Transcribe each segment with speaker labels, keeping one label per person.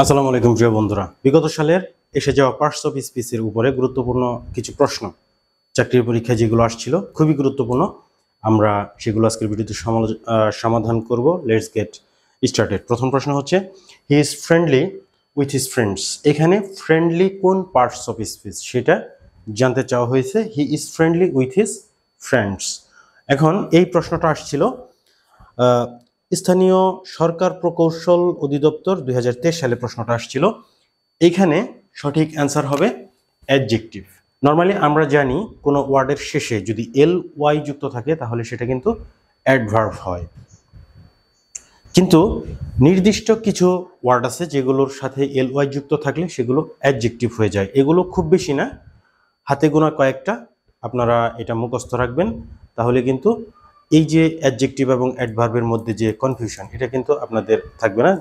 Speaker 1: আসসালামু আলাইকুম প্রিয় বন্ধুরা, বিগত সালের এসে যাওয়া পার্টস অফ স্পিচের উপরে গুরুত্বপূর্ণ কিছু প্রশ্ন চাকরির পরীক্ষায় যেগুলো আসছিল খুবই গুরুত্বপূর্ণ। আমরা সেগুলো আজকের ভিডিওতে সমাধান করব। Let's get started. প্রথম প্রশ্ন হচ্ছে, he is friendly with his friends. এখানে ফ্রেন্ডলি কোন পার্টস অফ স্পিচ সেটা জানতে চাওয়া হয়েছে। He is friendly with his friends. এখন এই প্রশ্নটা আসছিল স্থানীয় সরকার প্রকৌশল অধিদপ্তর 2023 সালে প্রশ্নটা আসছিল। এইখানে সঠিক অ্যান্সার হবে অ্যাডজেক্টিভ। নর্মালি আমরা জানি কোনো ওয়ার্ডের শেষে যদি এল ওয়াই যুক্ত থাকে তাহলে সেটা কিন্তু অ্যাডভার্ব হয়, কিন্তু নির্দিষ্ট কিছু ওয়ার্ড আছে যেগুলোর সাথে এল ওয়াই যুক্ত থাকলে সেগুলো অ্যাডজেক্টিভ হয়ে যায়। এগুলো খুব বেশি না, হাতে গোনা কয়েকটা। আপনারা এটা মুখস্থ রাখবেন, তাহলে কিন্তু এই যে অ্যাডজেক্টিভ এবং অ্যাডভার্বের মধ্যে যে কনফিউশন এটা কিন্তু আপনাদের থাকবে না।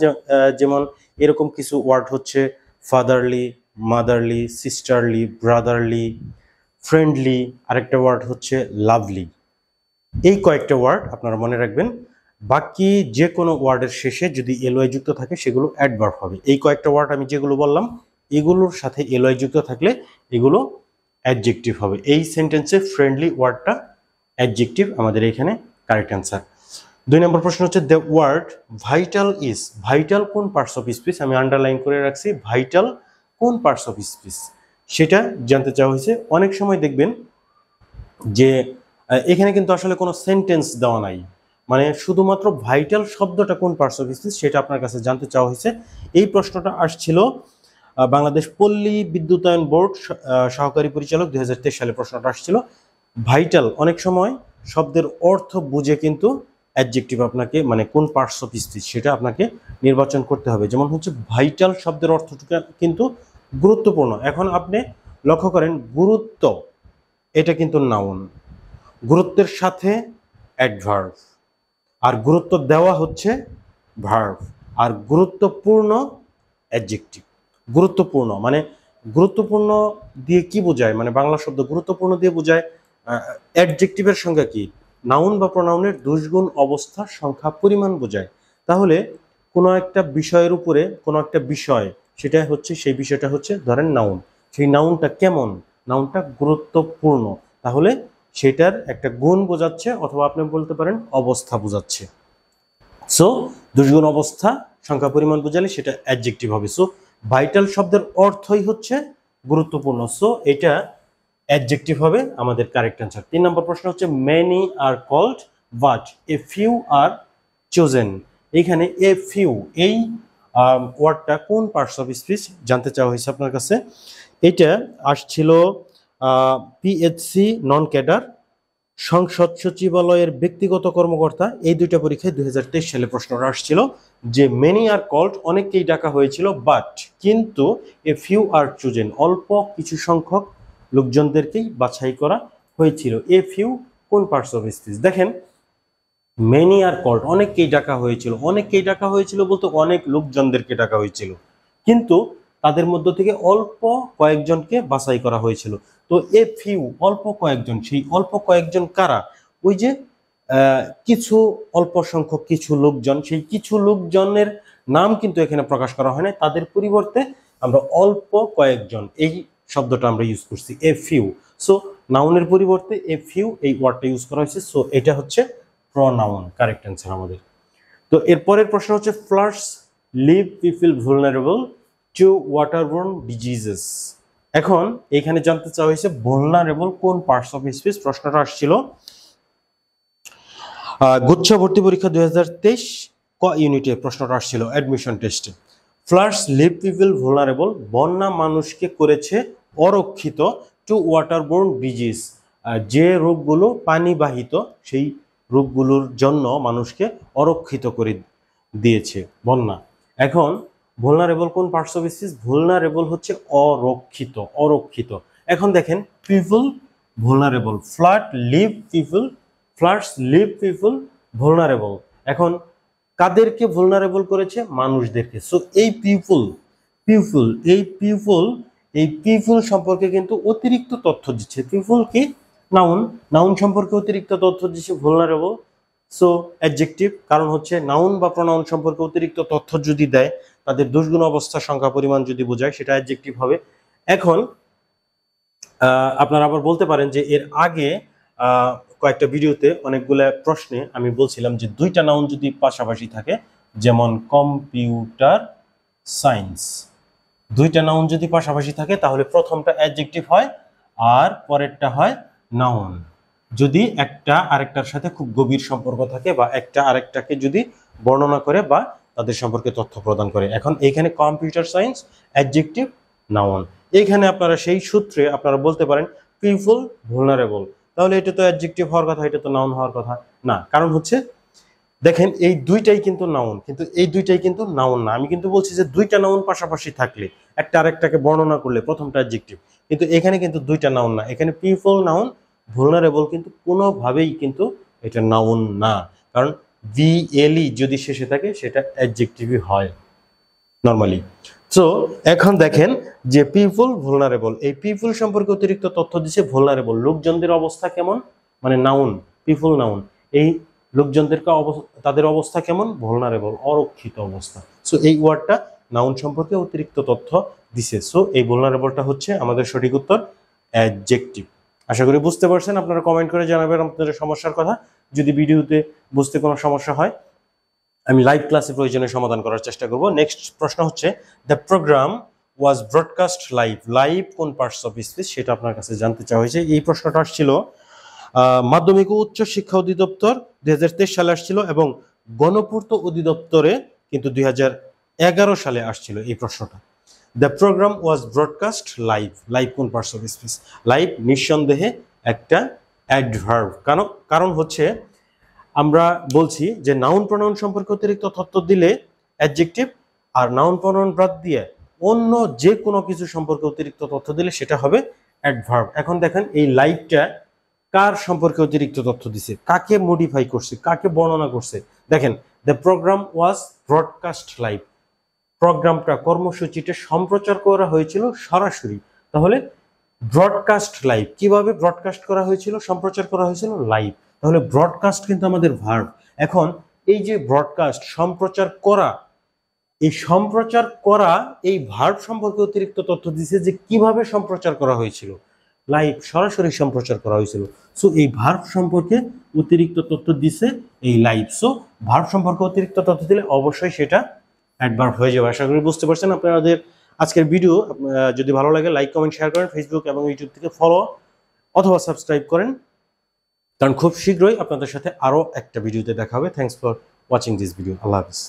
Speaker 1: যেমন এরকম কিছু ওয়ার্ড হচ্ছে ফাদারলি, মাদারলি, সিস্টারলি, ব্রাদারলি, ফ্রেন্ডলি, আরেকটা ওয়ার্ড হচ্ছে লাভলি। এই কয়েকটা ওয়ার্ড আপনারা মনে রাখবেন। বাকি যে কোনো ওয়ার্ডের শেষে যদি এলওয়াই যুক্ত থাকে সেগুলো অ্যাডভার্ব হবে। এই কয়েকটা ওয়ার্ড আমি যেগুলো বললাম এগুলোর সাথে এলওয়াই যুক্ত থাকলে এগুলো অ্যাডজেক্টিভ হবে। এই সেন্টেন্সে ফ্রেন্ডলি ওয়ার্ডটা অ্যাডজেক্টিভ, আমাদের এখানে কারেক্ট অ্যান্সার। 2 নম্বর প্রশ্ন হচ্ছে, the word vital is. Vital কোন পার্টস অফ স্পিচ? আমি আন্ডারলাইন করে রাখছি, ভাইটাল কোন পার্টস অফ স্পিচ সেটা জানতে চাওয়া হয়েছে। অনেক সময় দেখবেন যে এখানে কিন্তু আসলে কোনো সেন্টেন্স দেওয়া নাই, মানে শুধুমাত্র ভাইটাল শব্দটা কোন পার্টস অফ স্পিচ সেটা আপনার কাছে জানতে চাওয়া হয়েছে। এই প্রশ্নটা আসছিল বাংলাদেশ পল্লী বিদ্যুতায়ন বোর্ড সহকারী পরিচালক 2023 সালে প্রশ্নটা আসছিল। ভাইটাল অনেক সময় শব্দের অর্থ বুঝে কিন্তু অ্যাডজেক্টিভ আপনাকে, মানে কোন পার্টস অফ স্পিচ সেটা আপনাকে নির্বাচন করতে হবে। যেমন হচ্ছে ভাইটাল শব্দের অর্থটা কিন্তু গুরুত্বপূর্ণ। এখন আপনি লক্ষ্য করেন গুরুত্ব, এটা কিন্তু নাউন, গুরুত্বের সাথে অ্যাডভার্ব, আর গুরুত্ব দেওয়া হচ্ছে ভার্ব, আর গুরুত্বপূর্ণ অ্যাডজেক্টিভ। গুরুত্বপূর্ণ মানে গুরুত্বপূর্ণ দিয়ে কি বোঝায়, মানে বাংলা শব্দ গুরুত্বপূর্ণ দিয়ে বোঝায় অ্যাডজেক্টিভের সংজ্ঞা কি? নাউন বা প্রোনাউনের দুষ্গুণ, অবস্থা, সংখ্যা, পরিমাণ বোঝায়। তাহলে কোনো একটা বিষয়ের উপরে কোনো একটা বিষয়, সেটা হচ্ছে সেই বিষয়টা হচ্ছে ধরেন নাউন। সেই নাউনটা কেমন? নাউনটা গুরুত্বপূর্ণ, তাহলে সেটার একটা গুণ বোঝাচ্ছে, অথবা আপনি বলতে পারেন অবস্থা বোঝাচ্ছে। সো দুষ্গুণ, অবস্থা, সংখ্যা, পরিমাণ বোঝালে সেটা অ্যাডজেক্টিভ হবে। সো ভাইটাল শব্দের অর্থই হচ্ছে গুরুত্বপূর্ণ, সো এটা অ্যাডজেক্টিভ হবে আমাদের কারেক্ট অ্যান্সার। 3 নম্বর প্রশ্ন হচ্ছে, many are called but a few are chosen. এইখানে এ ফিউ এই ওয়ার্ডটা কোন পার্টস অফ স্পিচ জানতে চাওয়া হয়েছে আপনার কাছে। এটা আসছিল পিএইচসি নন ক্যাডার, সংসদ সচিবালয়ের ব্যক্তিগত কর্মকর্তা। এই দুইটা পরীক্ষায় 2023 সালে প্রশ্নটা আসছিল যে মেনি আর কল্ড, অনেককেই ডাকা হয়েছিল, বাট কিন্তু এ ফিউ আর চুজেন, অল্প কিছু সংখ্যক লোকজনদেরকেই বাছাই করা হয়েছিল। এ ফিউ কোন পার্টস অফ স্পিচ? দেখেন মেনি আর কল্ড, অনেককেই ডাকা হয়েছিল। অনেককেই ডাকা হয়েছিল বলতে অনেক লোকজনদেরকে ডাকা হয়েছিল, কিন্তু তাদের মধ্য থেকে অল্প কয়েকজনকে বাছাই করা হয়েছিল। তো এ ফিউ অল্প কয়েকজন, সেই অল্প কয়েকজন কারা? ওই যে কিছু অল্প সংখ্যক কিছু লোকজন, সেই কিছু লোকজনের নাম কিন্তু এখানে প্রকাশ করা হয় না, তাদের পরিবর্তে আমরা অল্প কয়েকজন এই শব্দটা আমরা ইউজ করছি, এ ফিউ। সো নাউনের পরিবর্তে এ ফিউ এই ওয়ার্ডটা ইউজ করা হয়েছে, সো এটা হচ্ছে প্রোনাউন, কারেক্ট অ্যান্সার আমাদের। তো এরপরের প্রশ্ন হচ্ছে, floods leave people vulnerable to waterborne diseases. এখন এখানে জানতে চাওয়া হয়েছে ভুলনারেবল কোন পার্টস অফ স্পিচ। প্রশ্নটা আসছিল গুচ্ছ ভর্তি পরীক্ষা 2023 ক ইউনিটে প্রশ্নটা আসছিল অ্যাডমিশন টেস্টে। ফ্লাডস লিভ পিপল ভুলনারেবল, বন্যা মানুষকে করেছে অরক্ষিত, টু ওয়াটারবোর্ন ডিজিজ, যে রোগগুলো পানিবাহিত সেই রোগগুলোর জন্য মানুষকে অরক্ষিত করে দিয়েছে বন্যা। এখন ভুলনারেবল কোন পার্টস অফ স্পিচ? ভুলনারেবল হচ্ছে অরক্ষিত, অরক্ষিত। এখন দেখেন পিপল ভুলনারেবল, ফ্লাডস লিভ পিপল ভুলনারেবল। এখন কাদেরকে ভুলনারেবল করেছে? মানুষদেরকে। সো এই পিপল সম্পর্কে কিন্তু অতিরিক্ত তথ্য দিচ্ছে। পিপল কি? নাউন সম্পর্কে অতিরিক্ত তথ্য দিচ্ছে ভুলনারেবল। সো অ্যাডজেক্টিভ, কারণ হচ্ছে নাউন বা প্রোনাউন সম্পর্কে অতিরিক্ত তথ্য যদি দেয়, তাদের দুষ্গুণ অবস্থা সংখ্যা পরিমাণ যদি বোঝায়, সেটা অ্যাডজেক্টিভ হবে। এখন আপনারা আবার বলতে পারেন যে এর আগে কয়েকটা ভিডিওতে অনেকগুলো প্রশ্নে আমি বলছিলাম যে দুইটা নাউন যদি পাশাপাশি থাকে, যেমন কম্পিউটার সায়েন্স, দুইটা নাউন যদি পাশাপাশি থাকে তাহলে প্রথমটা অ্যাডজেক্টিভ হয় আর পরেরটা হয় নাউন। যদি একটা আরেকটার সাথে খুব গভীর সম্পর্ক থাকে বা একটা আরেকটাকে যদি বর্ণনা করে বা তাদের সম্পর্কে তথ্য প্রদান করে। এখন এখানে কম্পিউটার সায়েন্স অ্যাডজেক্টিভ, নাউন। এইখানে আপনারা সেই সূত্রে আপনারা বলতে পারেন পিপল ভুলনারেবল, তাহলে এটা তো অ্যাডজেক্টিভ হওয়ার কথা, এটা তো নাউন হওয়ার কথা না। কারণ হচ্ছে দেখেন এই দুইটাই কিন্তু নাউন, কিন্তু এই দুইটাই কিন্তু নাউন না। আমি কিন্তু বলছি যে দুইটা নাউন পাশাপাশি থাকলে একটা আরেকটাকে বর্ণনা করলে প্রথমটা অ্যাডজেক্টিভ, কিন্তু এখানে কিন্তু দুইটা নাউন না, এখানে পিপল নাউন, ভুলনারেবল কিন্তু কোনোভাবেই কিন্তু এটা নাউন না। কারণ ভিএলই যদি শেষে থাকে সেটা অ্যাডজেক্টিভই হয় নর্মালি। সো এখন দেখেন যে পিপল ভুলনারেবল, এই পিপল সম্পর্কে অতিরিক্ত তথ্য দিচ্ছে ভুলনারেবল, লোকজনদের অবস্থা কেমন, মানে নাউন, পিপল নাউন, এই লোকজনদের তাদের অবস্থা কেমন, ভুলনারেবল, অরক্ষিত অবস্থা। সো এই ওয়ার্ডটা নাউন সম্পর্কে অতিরিক্ত তথ্য দিছে। সো এই ভুলনারেবলটা হচ্ছে আমাদের সঠিক উত্তর, অ্যাডজেক্টিভ। আশা করি বুঝতে পারছেন। আপনারা কমেন্ট করে জানাবেন আপনাদের সমস্যার কথা। যদি ভিডিওতে বুঝতে কোনো সমস্যা হয় আমি লাইভ ক্লাসে প্রয়োজনে সমাধান করার চেষ্টা করব। নেক্সট প্রশ্ন হচ্ছে the program was broadcast live, live কোন পার্টস অফ স্পিচ সেটা আপনার কাছে জানতে চাওয়া হয়েছে। এই প্রশ্নটা আসছিল মাধ্যমিক ও উচ্চ শিক্ষা অধিদপ্তর 2023 সালে আসছিল এবং গণপূর্ত অধিদপ্তরে কিন্তু 2011 সালে আসছিল এই প্রশ্নটা। The program was broadcast live, live কোন পার্টস অফ স্পিচ, লাইভ নিঃসন্দেহে একটা অ্যাডভার্ব। কারণ হচ্ছে আমরা বলছি যে নাউন প্রোনাউন সম্পর্কে অতিরিক্ত তথ্য দিলে অ্যাডজেক্টিভ, আর নাউন প্রোনাউন বাদ দিয়ে অন্য যে কোনো কিছু সম্পর্কে অতিরিক্ত তথ্য দিলে সেটা হবে অ্যাডভার্ব। এখন দেখেন এই লাইভটা কার সম্পর্কে অতিরিক্ত তথ্য দিছে, কাকে মডিফাই করছে, কাকে বর্ণনা করছে। দেখেন the program was broadcast live, প্রোগ্রামটা কর্মসূচিটা সম্প্রচার করা হয়েছিল সরাসরি, তাহলে ব্রডকাস্ট লাইভ, কিভাবে ব্রডকাস্ট করা হয়েছিল, সম্প্রচার করা হয়েছিল লাইভ, তাহলে ব্রডকাস্ট কিন্তু আমাদের ভার্ব। এখন এই যে ব্রডকাস্ট সম্প্রচার করা, এই সম্প্রচার করা এই ভার্ব সম্পর্কে অতিরিক্ত তথ্য দিছে যে কিভাবে সম্প্রচার করা হয়েছিল, লাইভ, সরাসরি সম্প্রচার করা হয়েছিল। সো এই ভার্ব সম্পর্কে অতিরিক্ত তথ্য দিছে এই লাইভ। সো ভার্ব সম্পর্কে অতিরিক্ত তথ্য দিলে অবশ্যই সেটা অ্যাডভার্ব হয়ে যাবে। আশা করি বুঝতে পারছেন। আপনাদের আজকের ভিডিও যদি ভালো লাগে লাইক কমেন্ট শেয়ার করেন, ফেসবুক এবং ইউটিউব থেকে ফলো অথবা সাবস্ক্রাইব করেন, কারণ খুব শীঘ্রই আপনাদের সাথে আরো একটা ভিডিওতে দেখা হবে। Thanks for watching this video. Allah Hafiz.